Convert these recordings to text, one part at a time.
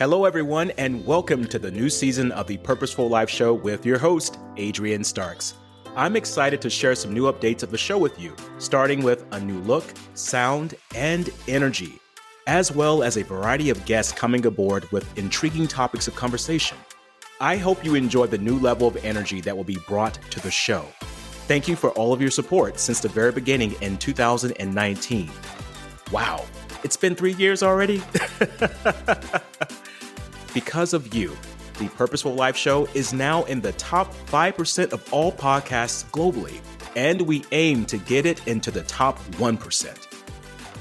Hello, everyone, and welcome to the new season of the Purposeful Life Show with your host, Adrian Starks. I'm excited to share some new updates of the show with you, starting with a new look, sound, and energy, as well as a variety of guests coming aboard with intriguing topics of conversation. I hope you enjoy the new level of energy that will be brought to the show. Thank you for all of your support since the very beginning in 2019. Wow, it's been 3 years already? Because of you, the Purposeful Life Show is now in the top 5% of all podcasts globally, and we aim to get it into the top 1%.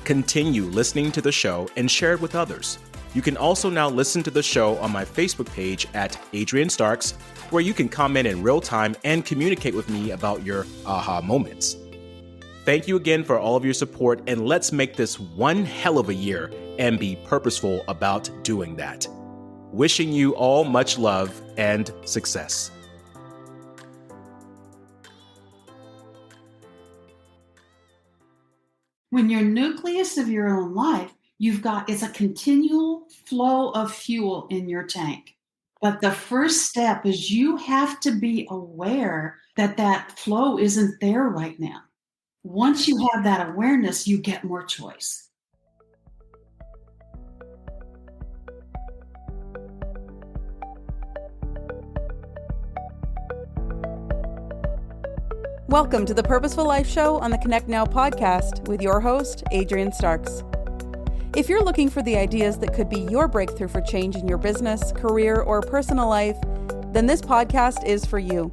Continue listening to the show and share it with others. You can also now listen to the show on my Facebook page at Adrian Starks, where you can comment in real time and communicate with me about your aha moments. Thank you again for all of your support, and let's make this one hell of a year and be purposeful about doing that. Wishing you all much love and success. When you're nucleus of your own life, it's a continual flow of fuel in your tank. But the first step is you have to be aware that that flow isn't there right now. Once you have that awareness, you get more choice. Welcome to the Purposeful Life Show on the Connect Now podcast with your host, Adrian Starks. If you're looking for the ideas that could be your breakthrough for change in your business, career, or personal life, then this podcast is for you.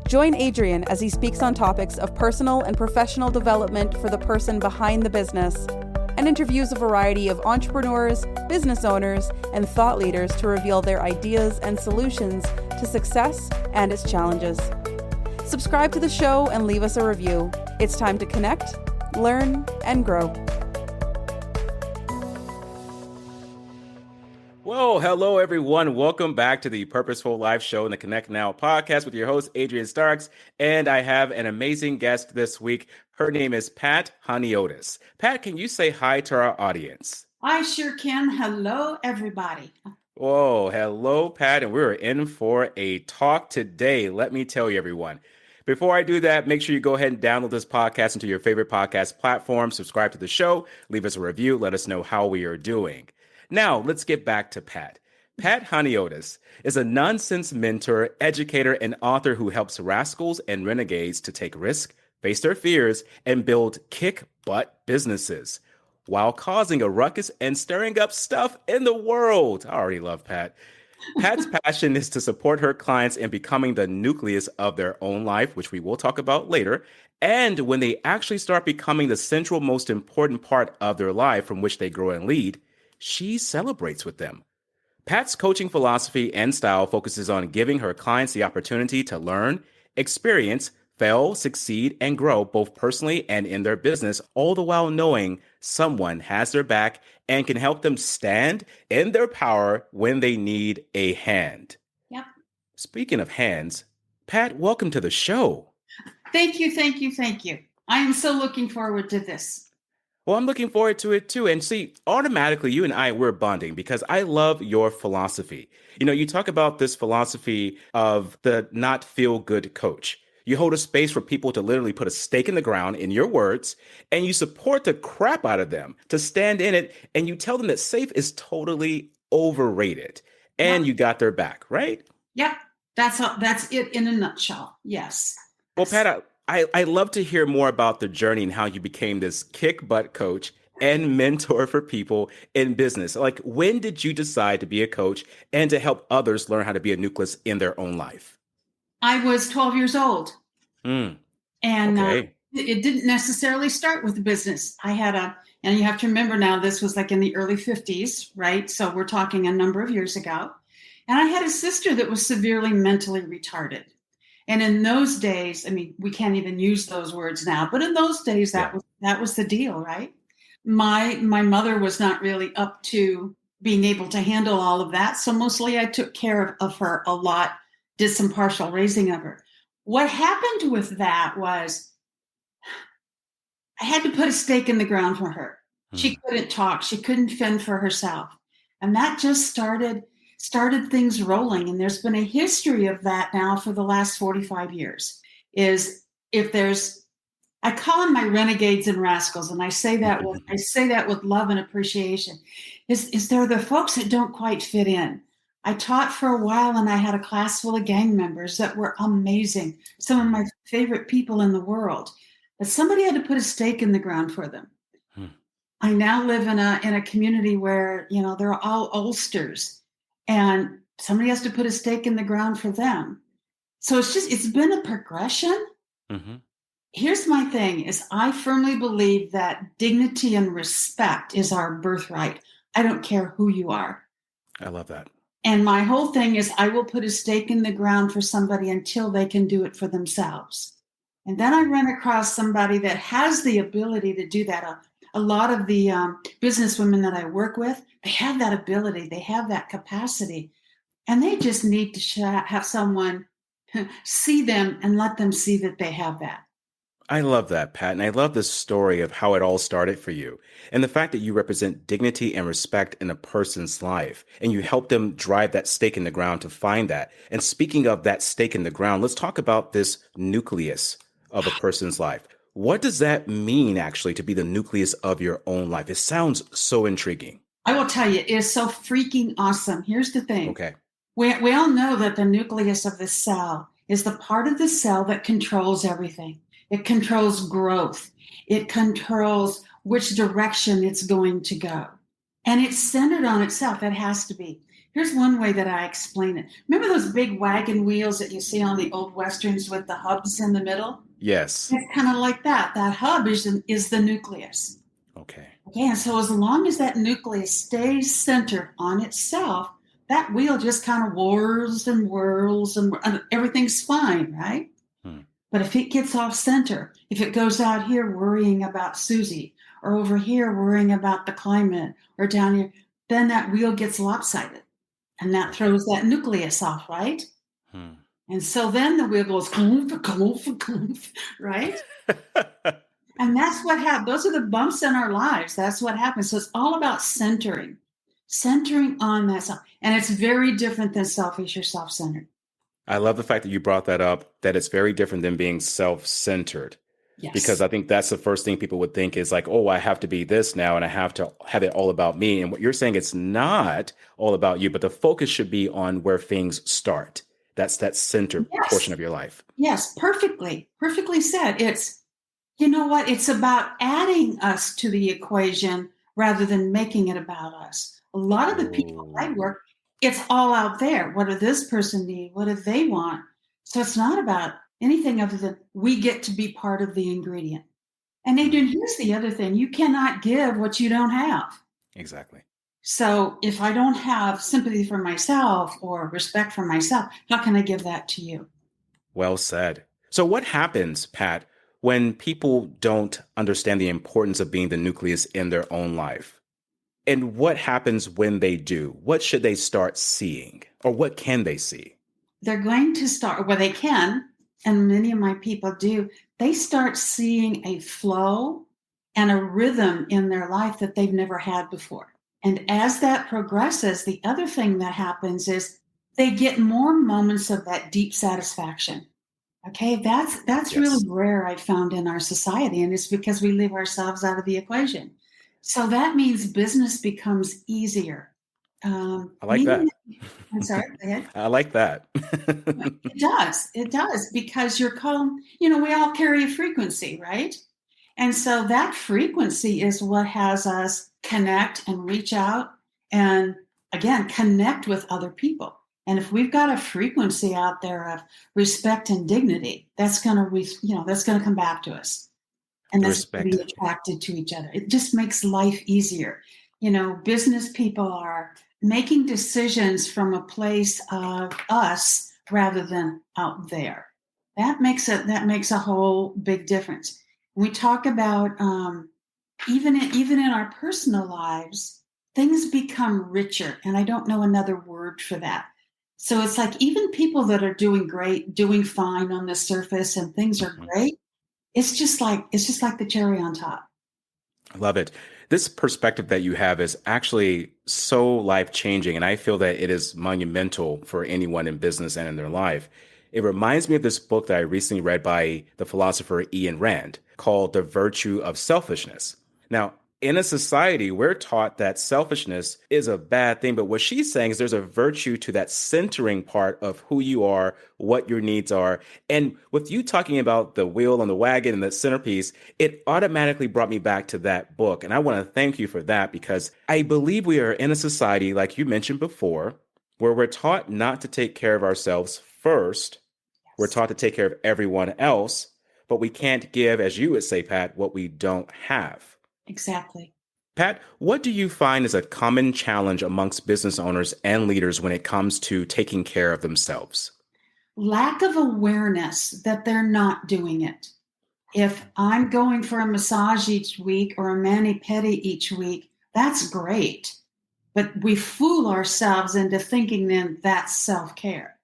Join Adrian as he speaks on topics of personal and professional development for the person behind the business, and interviews a variety of entrepreneurs, business owners, and thought leaders to reveal their ideas and solutions to success and its challenges. Subscribe to the show and leave us a review. It's time to connect, learn, and grow. Well, hello, everyone. Welcome back to the Purposeful Life Show and the Connect Now podcast with your host, Adrian Starks. And I have an amazing guest this week. Her name is Pat Honiotes. Pat, can you say hi to our audience? I sure can. Hello, everybody. Whoa, hello, Pat. And we're in for a talk today. Let me tell you, everyone. Before I do that, make sure you go ahead and download this podcast into your favorite podcast platform, subscribe to the show, leave us a review, let us know how we are doing. Now, let's get back to Pat. Pat Honiotes is a nonsense mentor, educator, and author who helps rascals and renegades to take risks, face their fears, and build kick-butt businesses while causing a ruckus and stirring up stuff in the world. I already love Pat. Pat's passion is to support her clients in becoming the nucleus of their own life, which we will talk about later. And when they actually start becoming the central, most important part of their life from which they grow and lead, she celebrates with them. Pat's coaching philosophy and style focuses on giving her clients the opportunity to learn, experience, fail, succeed, and grow both personally and in their business, all the while knowing someone has their back and can help them stand in their power when they need a hand. Yep. Speaking of hands, Pat, welcome to the show. Thank you. I am so looking forward to this. Well, I'm looking forward to it too. And see, automatically, you and I, we're bonding because I love your philosophy. You know, you talk about this philosophy of the not feel good coach. You hold a space for people to literally put a stake in the ground, in your words, and you support the crap out of them to stand in it. And you tell them that safe is totally overrated and you got their back, right? Yep. That's it in a nutshell. Yes. Well, Pat, I love to hear more about the journey and how you became this kick butt coach and mentor for people in business. Like, when did you decide to be a coach and to help others learn how to be a nucleus in their own life? I was 12 years old. And okay. It didn't necessarily start with business. And you have to remember now, this was like in the early 50s, right? So we're talking a number of years ago. And I had a sister that was severely mentally retarded. And in those days, I mean, we can't even use those words now, but in those days, that was the deal, right? My mother was not really up to being able to handle all of that. So mostly I took care of her a lot, did some partial raising of her. What happened with that was I had to put a stake in the ground for her. She couldn't talk. She couldn't fend for herself. And that just started things rolling. And there's been a history of that now for the last 45 years. Is if there's I call them my renegades and rascals, and I say that with love and appreciation. Is they're the folks that don't quite fit in. I taught for a while, and I had a class full of gang members that were amazing, some of my favorite people in the world. But somebody had to put a stake in the ground for them. I now live in a community where they're all oldsters, and somebody has to put a stake in the ground for them. So it's been a progression. Mm-hmm. Here's my thing is I firmly believe that dignity and respect is our birthright. I don't care who you are. I love that. And my whole thing is I will put a stake in the ground for somebody until they can do it for themselves. And then I run across somebody that has the ability to do that. A lot of the business women that I work with, they have that ability. They have that capacity. And they just need to have someone see them and let them see that they have that. I love that, Pat. And I love the story of how it all started for you and the fact that you represent dignity and respect in a person's life and you help them drive that stake in the ground to find that. And speaking of that stake in the ground, let's talk about this nucleus of a person's life. What does that mean actually to be the nucleus of your own life? It sounds so intriguing. I will tell you, it is so freaking awesome. Here's the thing. Okay. We all know that the nucleus of the cell is the part of the cell that controls everything. It controls growth. It controls which direction it's going to go. And it's centered on itself. It has to be. Here's one way that I explain it. Remember those big wagon wheels that you see on the old Westerns with the hubs in the middle? Yes. It's kind of like that. That hub is the nucleus. Okay. And so as long as that nucleus stays centered on itself, that wheel just kind of whirls and everything's fine, right? But if it gets off center, if it goes out here worrying about Susie or over here worrying about the climate or down here, then that wheel gets lopsided and that throws that nucleus off, right? And so then the wheel goes, right? And that's what happens. Those are the bumps in our lives. That's what happens. So it's all about centering on that self. And it's very different than selfish or self-centered. I love the fact that you brought that up, that it's very different than being self-centered. Yes. Because I think that's the first thing people would think is like, oh, I have to be this now and I have to have it all about me. And what you're saying, it's not all about you, but the focus should be on where things start. That's that center portion of your life. Yes, perfectly said. It's, you know what? It's about adding us to the equation rather than making it about us. A lot of the people I work, it's all out there. What does this person need? What do they want? So it's not about anything other than we get to be part of the ingredient. And Adrian, here's the other thing. You cannot give what you don't have. Exactly. So if I don't have sympathy for myself or respect for myself, how can I give that to you? Well said. So what happens, Pat, when people don't understand the importance of being the nucleus in their own life? And what happens when they do? What should they start seeing? Or what can they see? They're going to start, well, they can, and many of my people do, they start seeing a flow and a rhythm in their life that they've never had before. And as that progresses, the other thing that happens is they get more moments of that deep satisfaction. Okay, that's really rare, I found, in our society, and it's because we leave ourselves out of the equation. So that means business becomes easier. I like that. I'm sorry, go ahead. I like that. It does, because you're called, we all carry a frequency, right? And so that frequency is what has us connect and reach out and, again, connect with other people. And if we've got a frequency out there of respect and dignity, that's going to come back to us. And that's going to be attracted to each other. It just makes life easier. Business people are making decisions from a place of us rather than out there. That makes a whole big difference. We talk about even in our personal lives, things become richer, and I don't know another word for that. So it's like even people that are doing great, doing fine on the surface, and things are great. It's just like the cherry on top. I love it. This perspective that you have is actually so life-changing, and I feel that it is monumental for anyone in business and in their life. It reminds me of this book that I recently read by the philosopher Ian Rand called The Virtue of Selfishness. Now, in a society, we're taught that selfishness is a bad thing, but what she's saying is there's a virtue to that centering part of who you are, what your needs are. And with you talking about the wheel on the wagon and the centerpiece, it automatically brought me back to that book. And I want to thank you for that because I believe we are in a society, like you mentioned before, where we're taught not to take care of ourselves first. We're taught to take care of everyone else, but we can't give, as you would say, Pat, what we don't have. Exactly. Pat, what do you find is a common challenge amongst business owners and leaders when it comes to taking care of themselves? Lack of awareness that they're not doing it. If I'm going for a massage each week or a mani-pedi each week, that's great. But we fool ourselves into thinking then that's self-care.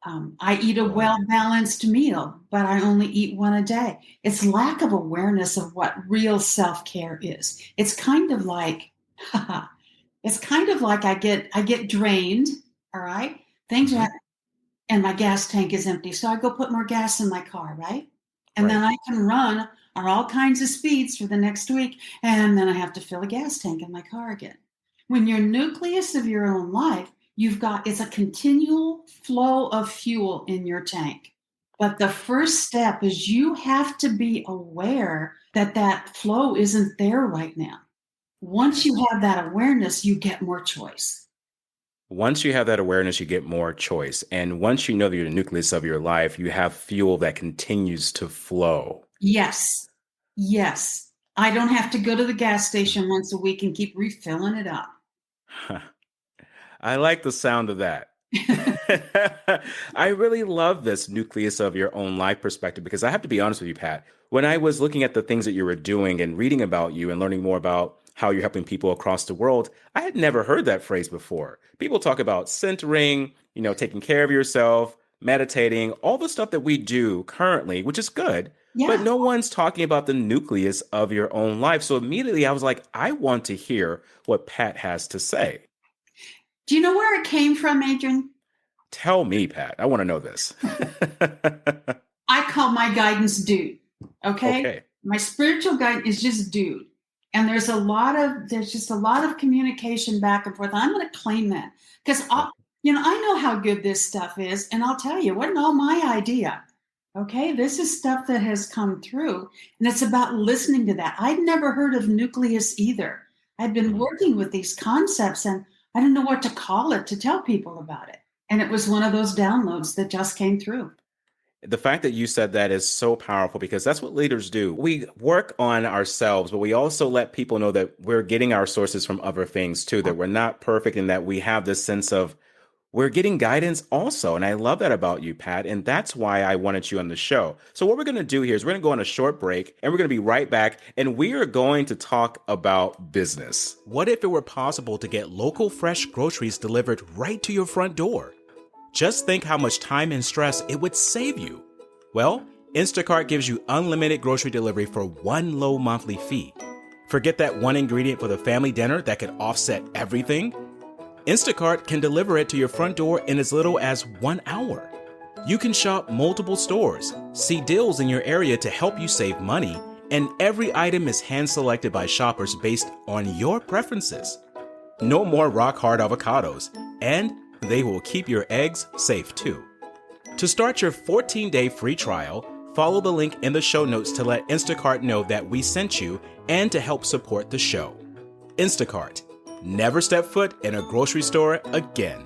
I eat a well-balanced meal, but I only eat one a day. It's lack of awareness of what real self-care is. It's kind of like, I get drained, all right? Things are, and my gas tank is empty. So I go put more gas in my car, right? And then I can run on all kinds of speeds for the next week. And then I have to fill a gas tank in my car again. When you're nucleus of your own life, it's a continual flow of fuel in your tank. But the first step is you have to be aware that that flow isn't there right now. Once you have that awareness, you get more choice. Once you have that awareness, you get more choice. And once you know that you're the nucleus of your life, you have fuel that continues to flow. Yes. Yes. I don't have to go to the gas station once a week and keep refilling it up. I like the sound of that. I really love this nucleus of your own life perspective because I have to be honest with you, Pat. When I was looking at the things that you were doing and reading about you and learning more about how you're helping people across the world, I had never heard that phrase before. People talk about centering, taking care of yourself, meditating, all the stuff that we do currently, which is good. Yeah. But no one's talking about the nucleus of your own life. So immediately I was like, I want to hear what Pat has to say. Do you know where it came from, Adrian? Tell me, Pat. I want to know this. I call my guidance dude. Okay. My spiritual guide is just dude. And there's just a lot of communication back and forth. I'm going to claim that because I know how good this stuff is. And I'll tell you, it wasn't all my idea. Okay. This is stuff that has come through and it's about listening to that. I'd never heard of nucleus either. I'd been working with these concepts and I didn't know what to call it to tell people about it. And it was one of those downloads that just came through. The fact that you said that is so powerful because that's what leaders do. We work on ourselves, but we also let people know that we're getting our sources from other things too, that we're not perfect and that we have this sense of we're getting guidance also. And I love that about you, Pat. And that's why I wanted you on the show. So what we're going to do here is we're going to go on a short break and we're going to be right back. And we are going to talk about business. What if it were possible to get local fresh groceries delivered right to your front door? Just think how much time and stress it would save you. Well, Instacart gives you unlimited grocery delivery for one low monthly fee. Forget that one ingredient for the family dinner that could offset everything? Instacart can deliver it to your front door in as little as 1 hour. You can shop multiple stores, see deals in your area to help you save money, and every item is hand-selected by shoppers based on your preferences. No more rock-hard avocados, and they will keep your eggs safe too. To start your 14-day free trial, follow the link in the show notes to let Instacart know that we sent you and to help support the show. Instacart. Never step foot in a grocery store again.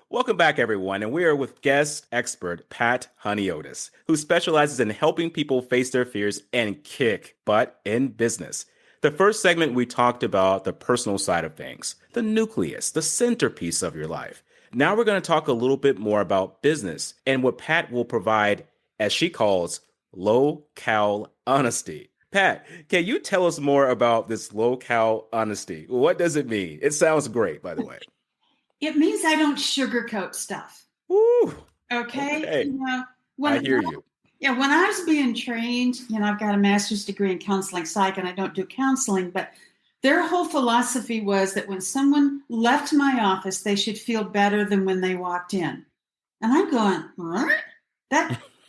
Welcome back, everyone, and we are with guest expert Pat Honiotes, who specializes in helping people face their fears and kick butt in business. The first segment, we talked about the personal side of things, the nucleus, the centerpiece of your life. Now we're going to talk a little bit more about business and what Pat will provide, as she calls, low-cal honesty. Pat, can you tell us more about this low-cal honesty? What does it mean? It sounds great, by the way. It means I don't sugarcoat stuff. Woo! Okay. Okay. I hear you. Yeah, when I was being trained, I've got a master's degree in counseling psych, and I don't do counseling, but their whole philosophy was that when someone left my office, they should feel better than when they walked in. And I'm going, what?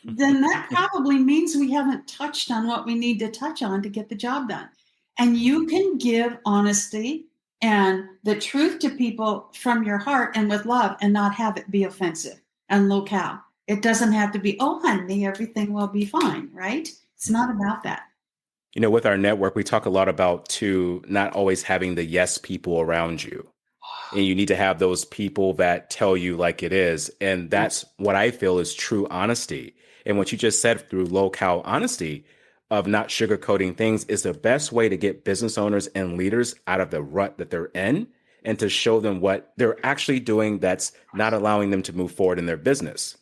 Then that probably means we haven't touched on what we need to touch on to get the job done. And you can give honesty and the truth to people from your heart and with love and not have it be offensive and low-cal. It doesn't have to be, oh, honey, everything will be fine, right? It's not about that. With our network, we talk a lot about, too, not always having the yes people around you. And you need to have those people that tell you like it is. And that's what I feel is true honesty. And what you just said through low-cal honesty of not sugarcoating things is the best way to get business owners and leaders out of the rut that they're in and to show them what they're actually doing that's not allowing them to move forward in their business.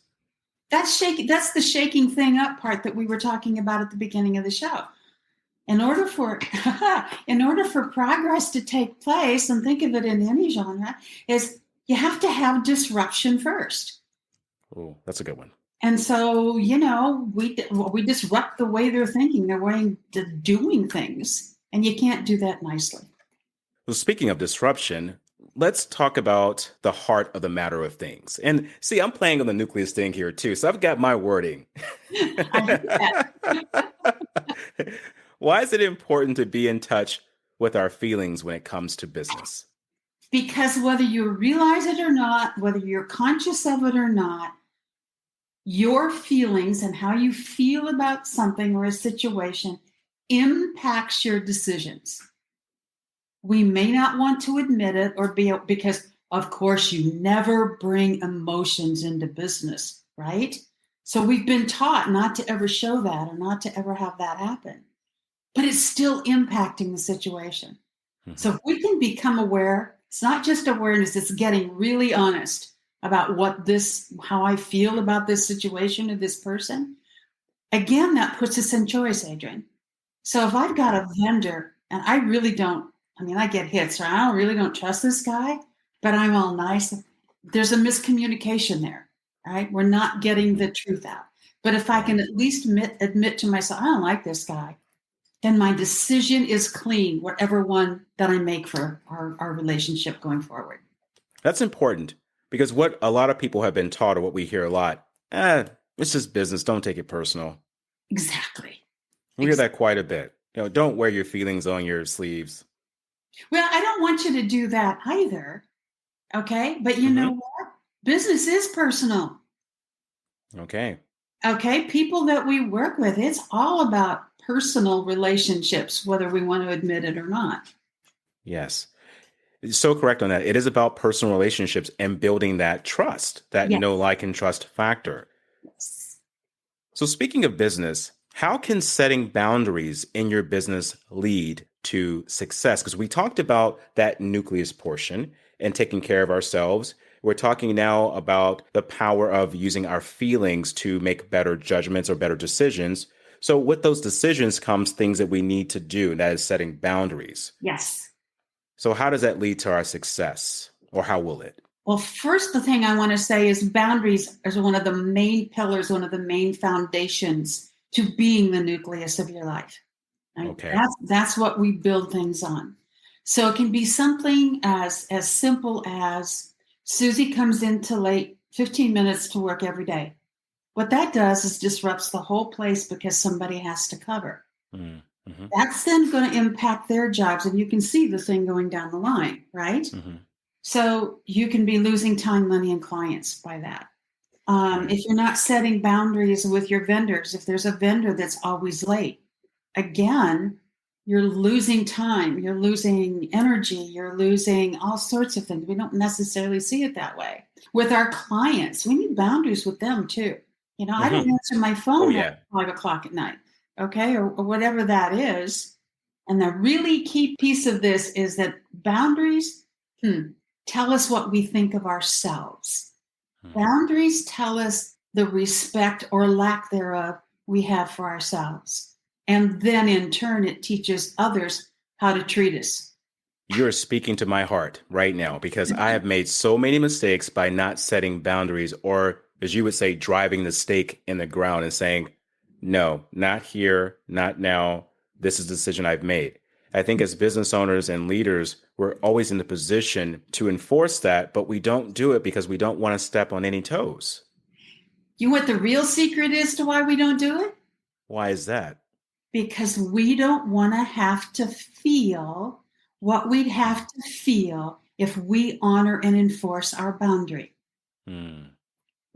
That's the shaking thing up part that we were talking about at the beginning of the show. In order for progress to take place, and think of it in any genre, is you have to have disruption first. Oh, that's a good one. And so, we disrupt the way they're thinking, their way of doing things, and you can't do that nicely. Well, speaking of disruption, let's talk about the heart of the matter of things. And see, I'm playing on the Nucleus thing here too, so I've got my wording. Why is it important to be in touch with our feelings when it comes to business? Because whether you realize it or not, whether you're conscious of it or not, your feelings and how you feel about something or a situation impacts your decisions. We may not want to admit it because, of course, you never bring emotions into business, right? So we've been taught not to ever show that or not to ever have that happen. But it's still impacting the situation. Mm-hmm. So if we can become aware, it's not just awareness, it's getting really honest about how I feel about this situation or this person. Again, that puts us in choice, Adrian. So if I've got a vendor and I really don't, I get hits, or I really don't trust this guy, but I'm all nice. There's a miscommunication there, right? We're not getting the truth out. But if I can at least admit to myself, I don't like this guy, then my decision is clean, whatever one that I make for our relationship going forward. That's important because what a lot of people have been taught, or what we hear a lot, it's just business. Don't take it personal. Exactly. We hear that quite a bit. Don't wear your feelings on your sleeves. Well, I don't want you to do that either. Okay. But you know what? Business is personal. Okay. People that we work with, it's all about personal relationships, whether we want to admit it or not. Yes. So correct on that. It is about personal relationships and building that trust, that know, like, and trust factor. Yes. So speaking of business, how can setting boundaries in your business lead to success? Because we talked about that nucleus portion and taking care of ourselves. We're talking now about the power of using our feelings to make better judgments or better decisions. So with those decisions comes things that we need to do, and that is setting boundaries. Yes. So how does that lead to our success, or how will it? Well, first, the thing I want to say is boundaries is one of the main pillars, one of the main foundations to being the nucleus of your life. Right? Okay. That's what we build things on. So it can be something as simple as Susie comes in too late, 15 minutes to work every day. What that does is disrupts the whole place because somebody has to cover. Mm-hmm. That's then going to impact their jobs, and you can see the thing going down the line, right? Mm-hmm. So you can be losing time, money, and clients by that. If you're not setting boundaries with your vendors, if there's a vendor that's always late, again, you're losing time, you're losing energy, you're losing all sorts of things. We don't necessarily see it that way. With our clients, we need boundaries with them too. I don't answer my phone at 5 o'clock at night, okay, or whatever that is. And the really key piece of this is that boundaries, tell us what we think of ourselves. Hmm. Boundaries tell us the respect or lack thereof we have for ourselves. And then in turn, it teaches others how to treat us. You're speaking to my heart right now because I have made so many mistakes by not setting boundaries, or as you would say, driving the stake in the ground and saying, no, not here, not now. This is the decision I've made. I think as business owners and leaders, we're always in the position to enforce that, but we don't do it because we don't want to step on any toes. You know what the real secret is to why we don't do it? Why is that? Because we don't want to have to feel what we'd have to feel if we honor and enforce our boundary. Hmm.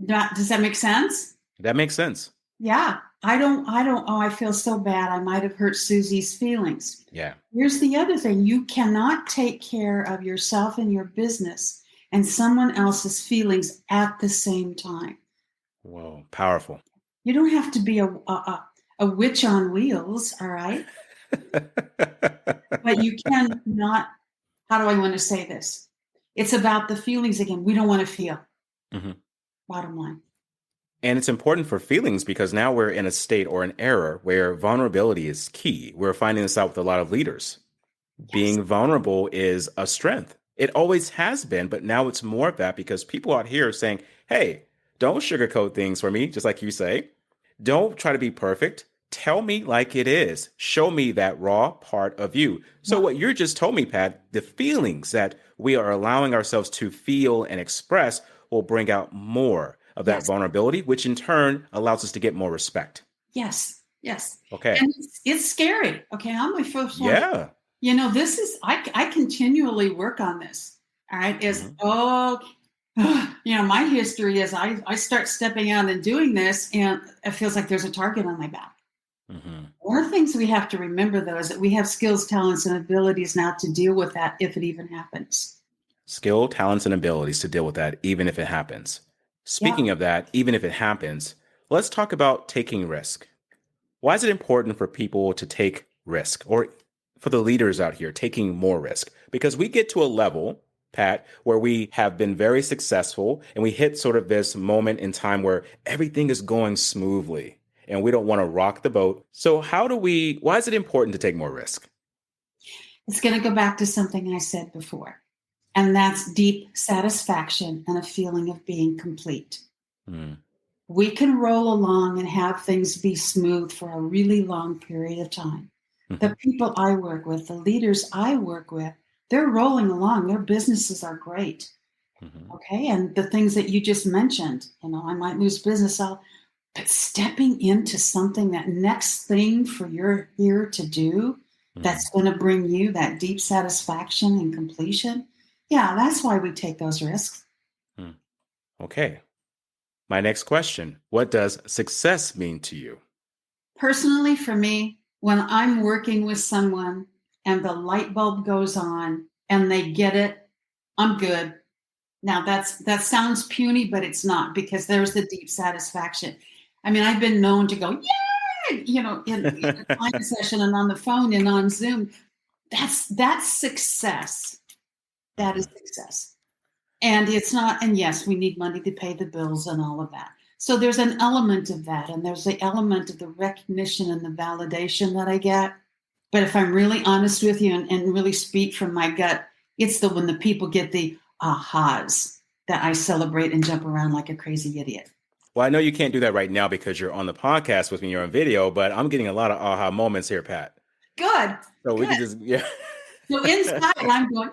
Does that make sense? That makes sense. Yeah. I feel so bad. I might have hurt Susie's feelings. Yeah. Here's the other thing. You cannot take care of yourself and your business and someone else's feelings at the same time. Whoa, powerful. You don't have to be a witch on wheels, all right? But you cannot, how do I want to say this? It's about the feelings again. We don't want to feel. Mm-hmm. Bottom line. And it's important for feelings because now we're in a state or an era where vulnerability is key. We're finding this out with a lot of leaders. Yes. Being vulnerable is a strength. It always has been, but now it's more of that because people out here are saying, hey, don't sugarcoat things for me, just like you say. Don't try to be perfect. Tell me like it is. Show me that raw part of you. So what you just told me, Pat, the feelings that we are allowing ourselves to feel and express will bring out more of that vulnerability, which in turn allows us to get more respect. Yes. Yes. Okay. And it's scary. Okay. I'm my first one. Yeah. You know, this is, I continually work on this. All right. My history is I start stepping out and doing this and it feels like there's a target on my back. Mm-hmm. One of the things we have to remember though, is that we have skills, talents, and abilities now to deal with that if it even happens. Skill, talents, and abilities to deal with that, even if it happens. Speaking of that, even if it happens, let's talk about taking risk. Why is it important for people to take risk, or for the leaders out here taking more risk? Because we get to a level, Pat, where we have been very successful and we hit sort of this moment in time where everything is going smoothly and we don't want to rock the boat. So why is it important to take more risk? It's going to go back to something I said before. And that's deep satisfaction and a feeling of being complete. Mm. We can roll along and have things be smooth for a really long period of time. Mm-hmm. The people I work with, the leaders I work with, they're rolling along. Their businesses are great. Mm-hmm. Okay. And the things that you just mentioned, I might lose business, but stepping into something, that next thing for you're here to do, that's going to bring you that deep satisfaction and completion. Yeah, that's why we take those risks. Okay. My next question, what does success mean to you? Personally, for me, when I'm working with someone and the light bulb goes on and they get it, I'm good. Now, that sounds puny, but it's not, because there's the deep satisfaction. I mean, I've been known to go, yay, in a client session and on the phone and on Zoom. That's success. That is success. And it's not, and yes, we need money to pay the bills and all of that. So there's an element of that. And there's the element of the recognition and the validation that I get. But if I'm really honest with you and really speak from my gut, it's when the people get the ahas that I celebrate and jump around like a crazy idiot. Well, I know you can't do that right now because you're on the podcast with me, you're on video, but I'm getting a lot of aha moments here, Pat. Good. So we can So inside, I'm going,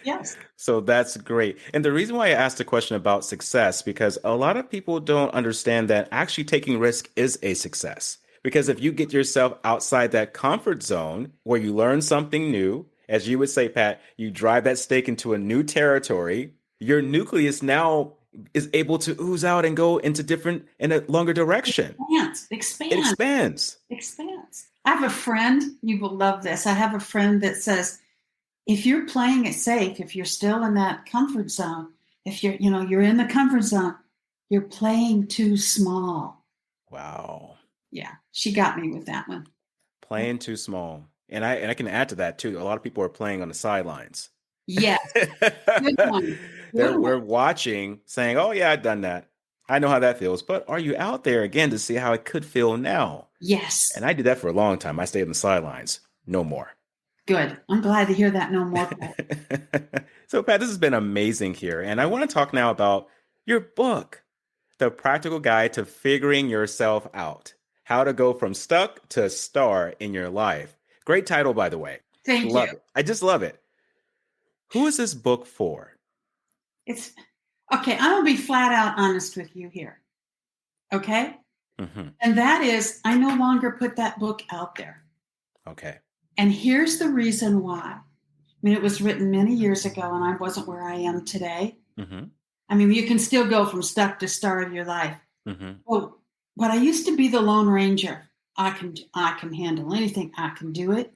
yes. So that's great. And the reason why I asked the question about success, because a lot of people don't understand that actually taking risk is a success. Because if you get yourself outside that comfort zone where you learn something new, as you would say, Pat, you drive that stake into a new territory, your nucleus now is able to ooze out and go into in a longer direction. It expands. I have a friend, you will love this. I have a friend that says, if you're playing it safe, if you're still in that comfort zone, if you're in the comfort zone, you're playing too small. Wow. Yeah, she got me with that one. Playing too small. And I can add to that too. A lot of people are playing on the sidelines. Yes. Good one. Good We're one. watching, saying, "Oh yeah, I've done that. I know how that feels." But are you out there again to see how it could feel now? And Yes. I did that for a long time. I stayed on the sidelines. No more. Good. I'm glad to hear that no more. Pat. So, Pat, this has been amazing here. And I want to talk now about your book, The Practical Guide to Figuring Yourself Out: How to Go from Stuck to Star in Your Life. Great title, by the way. Thank you. Love it. I just love it. Who is this book for? It's okay. I'm going to be flat out honest with you here. Okay. Mm-hmm. And that is, I no longer put that book out there. Okay. And here's the reason why. I mean, it was written many years ago and I wasn't where I am today. Mm-hmm. I mean, you can still go from stuck to star of your life. Mm-hmm. Well, but I used to be the Lone Ranger. I can handle anything. I can do it.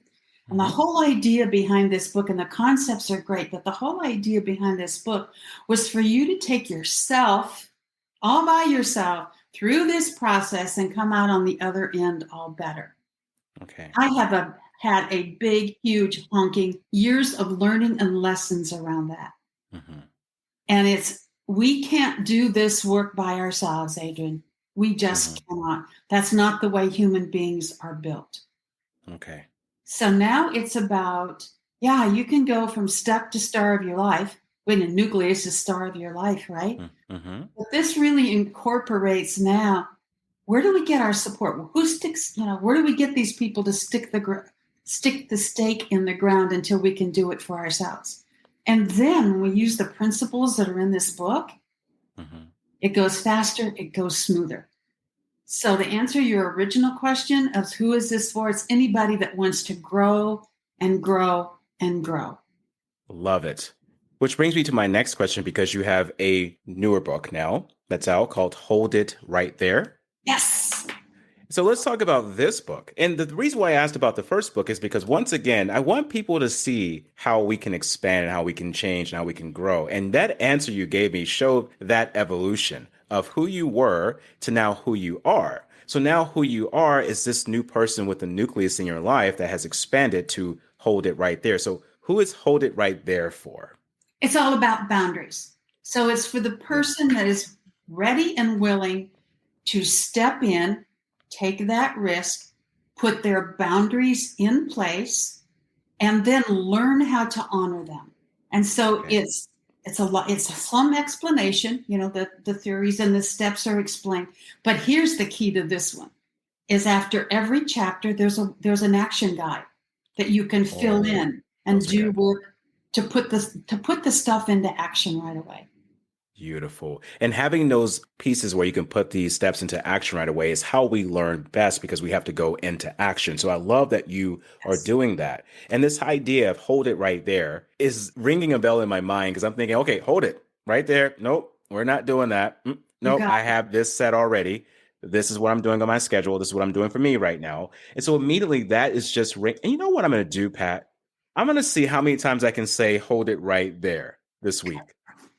And the Mm-hmm. whole idea behind this book, and the concepts are great, but the whole idea behind this book was for you to take yourself all by yourself through this process and come out on the other end all better. Okay. I have had a big, huge, honking years of learning and lessons around that. Mm-hmm. And we can't do this work by ourselves, Adrian. We just cannot. That's not the way human beings are built. Okay. So now it's about, you can go from stuck to star of your life. When a nucleus is star of your life, right? Mm-hmm. But this really incorporates now, where do we get our support? Who sticks, where do we get these people to stick the stake in the ground until we can do it for ourselves? And then when we use the principles that are in this book, it goes faster, it goes smoother. So to answer your original question of who is this for, it's anybody that wants to grow and grow and grow. Love it. Which brings me to my next question, because you have a newer book now that's out called Hold It Right There. Yes. So let's talk about this book. And the reason why I asked about the first book is because, once again, I want people to see how we can expand and how we can change and how we can grow. And that answer you gave me showed that evolution of who you were to now who you are. So now who you are is this new person with a nucleus in your life that has expanded to Hold It Right There. So who is Hold It Right There for? It's all about boundaries. So it's for the person that is ready and willing to step in, take that risk, put their boundaries in place, and then learn how to honor them. And so it's some explanation, the theories and the steps are explained. But here's the key to this one, is after every chapter, there's an action guide that you can fill in and do work to put the stuff into action right away. Beautiful. And having those pieces where you can put these steps into action right away is how we learn best, because we have to go into action. So I love that you are doing that. And this idea of Hold It Right There is ringing a bell in my mind, because I'm thinking, okay, hold it right there. Nope, we're not doing that. Nope, I have this set already. This is what I'm doing on my schedule. This is what I'm doing for me right now. And so immediately that is just ring. And you know what I'm going to do, Pat? I'm going to see how many times I can say Hold It Right There this week.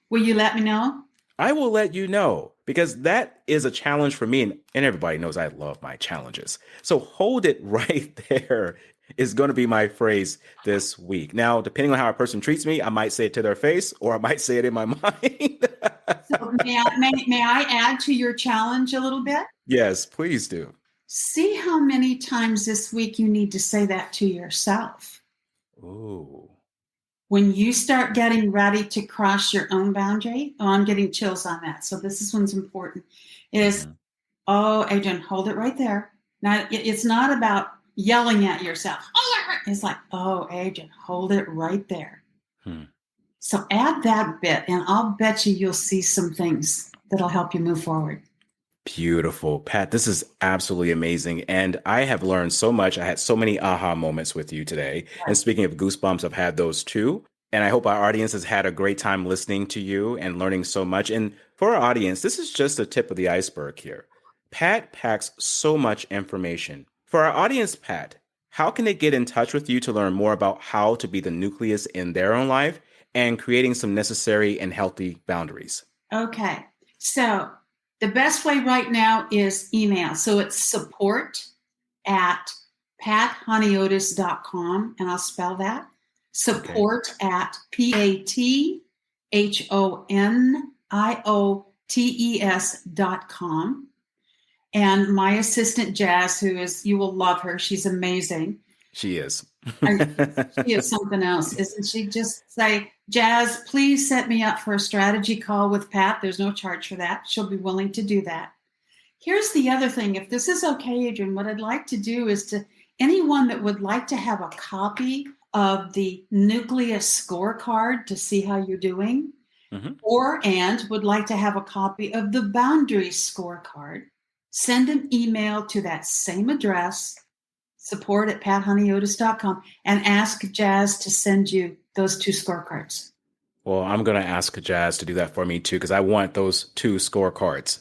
Will you let me know? I will let you know, because that is a challenge for me. And everybody knows I love my challenges. So Hold It Right There is going to be my phrase this week. Now, depending on how a person treats me, I might say it to their face, or I might say it in my mind. So may I add to your challenge a little bit? Yes, please do. See how many times this week you need to say that to yourself. Ooh. When you start getting ready to cross your own boundary, I'm getting chills on that. So this one's important, is, Adrian, hold it right there. Now, it's not about yelling at yourself. It's like, Adrian, hold it right there. So add that bit, and I'll bet you'll see some things that'll help you move forward. Beautiful. Pat, this is absolutely amazing. And I have learned so much. I had so many aha moments with you today. And speaking of goosebumps, I've had those too. And I hope our audience has had a great time listening to you and learning so much. And for our audience, this is just the tip of the iceberg here. Pat packs so much information. For our audience, Pat, how can they get in touch with you to learn more about how to be the nucleus in their own life and creating some necessary and healthy boundaries? Okay. So the best way right now is email. So it's support@pathoniotes.com, and I'll spell that. support at PATHONIOTES.com. And my assistant, Jazz, you will love her. She's amazing. She is. She is something else, isn't she? Just say, Jazz, please set me up for a strategy call with Pat. There's no charge for that. She'll be willing to do that. Here's the other thing. If this is okay, Adrian, what I'd like to do is to anyone that would like to have a copy of the Nucleus scorecard to see how you're doing, and would like to have a copy of the Boundaries scorecard, send an email to that same address, support at PatHoniotes.com, and ask Jazz to send you those 2 scorecards. Well, I'm going to ask Jazz to do that for me too, because I want those 2 scorecards.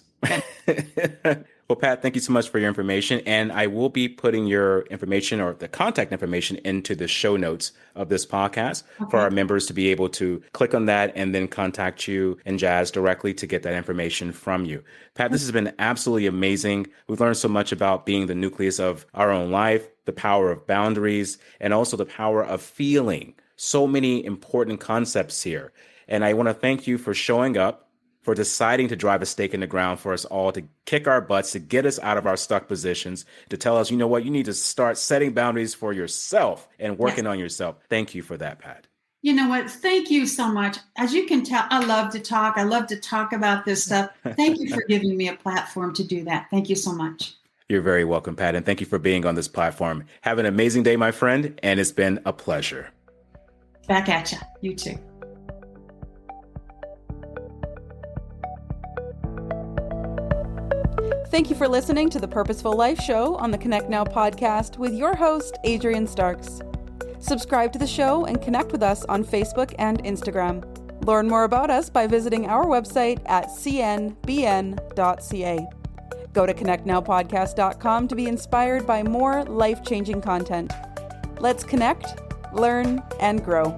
Well, Pat, thank you so much for your information. And I will be putting your information or the contact information into the show notes of this podcast for our members to be able to click on that and then contact you and Jazz directly to get that information from you. Pat, this has been absolutely amazing. We've learned so much about being the nucleus of our own life, the power of boundaries, and also the power of feeling. So many important concepts here. And I want to thank you for showing up, for deciding to drive a stake in the ground for us all, to kick our butts, to get us out of our stuck positions, to tell us, you know what, you need to start setting boundaries for yourself and working on yourself. Thank you for that, Pat. You know what? Thank you so much. As you can tell, I love to talk. I love to talk about this stuff. Thank you for giving me a platform to do that. Thank you so much. You're very welcome, Pat. And thank you for being on this platform. Have an amazing day, my friend. And it's been a pleasure. Back at you. You too. Thank you for listening to the Purposeful Life Show on the Connect Now podcast with your host, Adrian Starks. Subscribe to the show and connect with us on Facebook and Instagram. Learn more about us by visiting our website at cnbn.ca. Go to connectnowpodcast.com to be inspired by more life-changing content. Let's connect, learn, and grow.